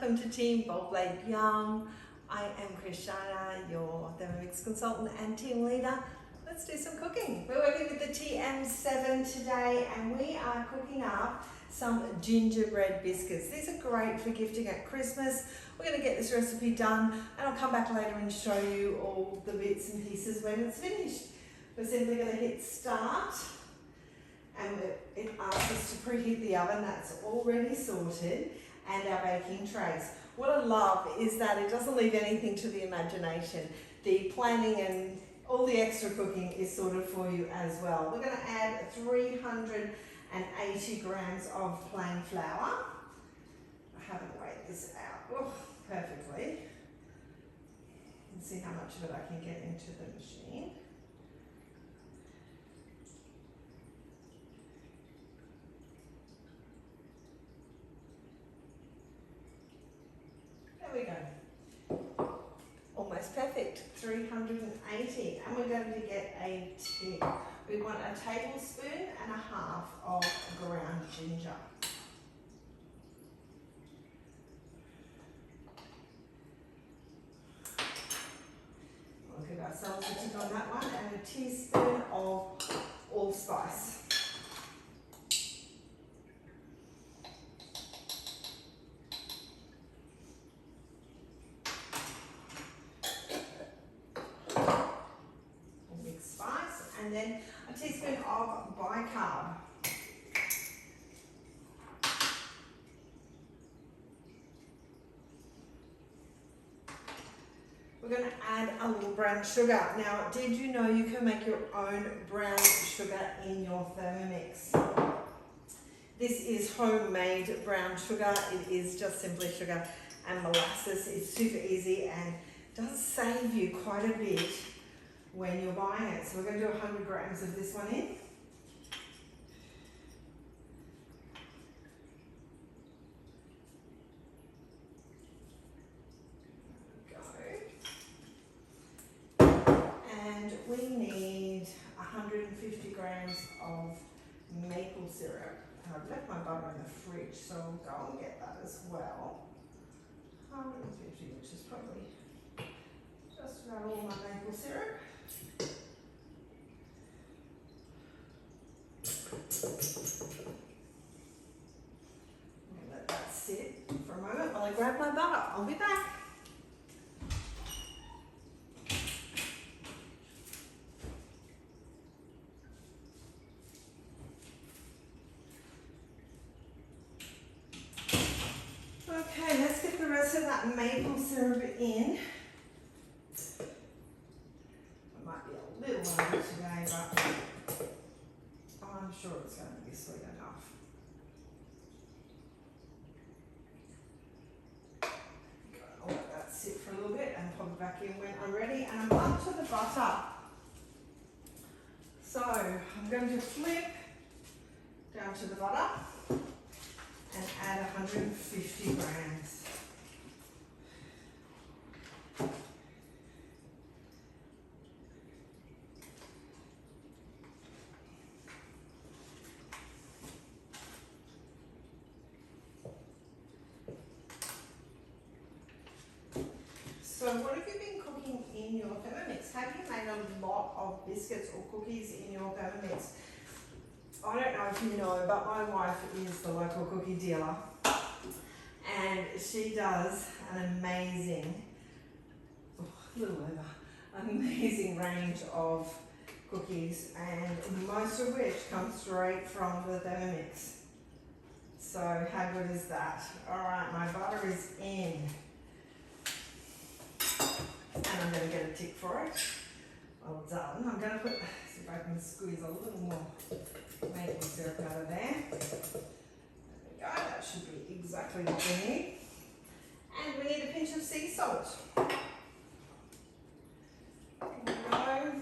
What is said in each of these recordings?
welcome to Team Bold Blade Young. I am Shana, your Thermomix consultant and team leader. Let's do some cooking. We're working with the TM7 today and we are cooking up some gingerbread biscuits. These are great for gifting at Christmas. We're going to get this recipe done and I'll come back later and show you all the bits and pieces when it's finished. We're simply going to hit start and it asks us to preheat the oven. That's already sorted, and our baking trays. What I love is that it doesn't leave anything to the imagination. The planning and all the extra cooking is sorted for you as well. We're going to add 380 grams of plain flour. I haven't weighed this out perfectly. Let's see how much of it I can get into the machine. There we go. Almost perfect, 380. And we're going to get a tip. We want a tablespoon and a half of ground ginger. We'll give ourselves a tip on that one, and a teaspoon of allspice. And then a teaspoon of bicarb. We're going to add a little brown sugar. Now, did you know you can make your own brown sugar in your Thermomix? This is homemade brown sugar. It is just simply sugar and molasses. It's super easy and does save you quite a bit when you're buying it. So we're going to do 100 grams of this one in. Go. And we need 150 grams of maple syrup. And I've left my butter in the fridge, so I'll go and get that as well. 150, which is probably just about all my maple syrup. Let that sit for a moment while I grab my butter. I'll be back. Okay, let's get the rest of that maple syrup in. It might be a little over today, but I'm sure it's going to be sweet enough. I'll let that sit for a little bit and pop it back in when I'm ready. And I'm up to the butter. So I'm going to flip down to the butter and add 150 grams. So what have you been cooking in your Thermomix? Have you made a lot of biscuits or cookies in your Thermomix? I don't know if you know, but my wife is the local cookie dealer and she does an amazing, amazing range of cookies, and most of which come straight from the Thermomix. So how good is that? All right, my butter is in. And I'm going to get a tick for it. Well done. I'm going to see if I can squeeze a little more maple syrup out of there. There we go. That should be exactly what we need. And we need a pinch of sea salt. There we go.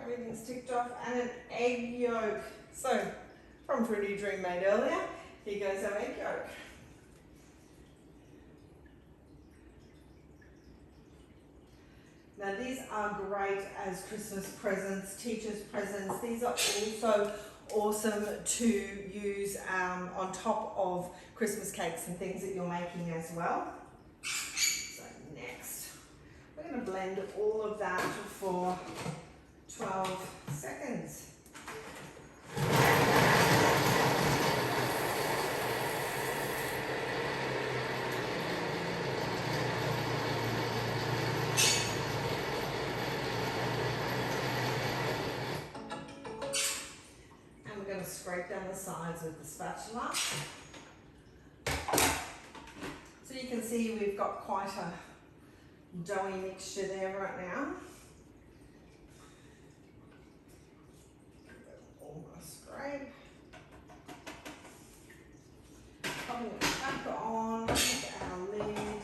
Everything's ticked off. And an egg yolk. So, from Fruity Dream made earlier, here goes our egg yolk. Now these are great as Christmas presents, teachers' presents. These are also awesome to use on top of Christmas cakes and things that you're making as well. So next, we're going to blend all of that for 12 seconds. Scrape down the sides with the spatula. So you can see we've got quite a doughy mixture there right now. Almost scrape. Popping it back on with our lid.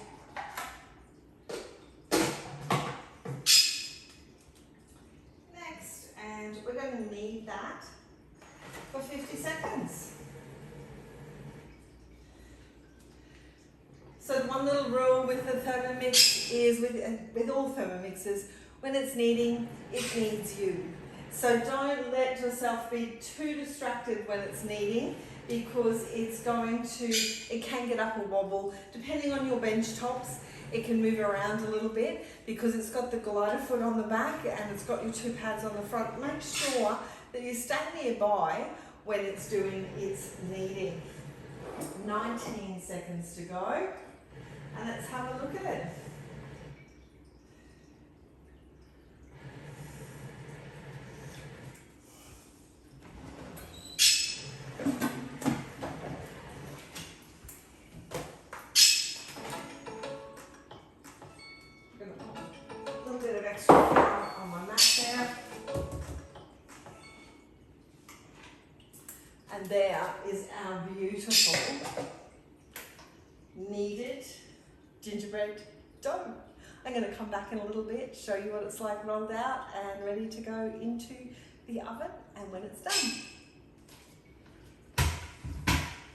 Next, and we're going to knead that for 50 seconds. So one little rule with the Thermomix is, with all Thermomixes, when it's kneading, it needs you. So don't let yourself be too distracted when it's kneading, because it can get up or wobble. Depending on your bench tops, it can move around a little bit because it's got the glider foot on the back and it's got your two pads on the front. Make sure that you stay nearby when it's doing its kneading. 19 seconds to go, and let's have a look at it. I'm going to put a little bit of extra flour on my mat there. And there is our beautiful kneaded gingerbread dough. I'm going to come back in a little bit, show you what it's like rolled out and ready to go into the oven and when it's done.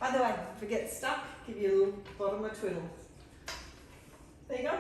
By the way, if it gets stuck, give you a little bottom of twiddle. There you go.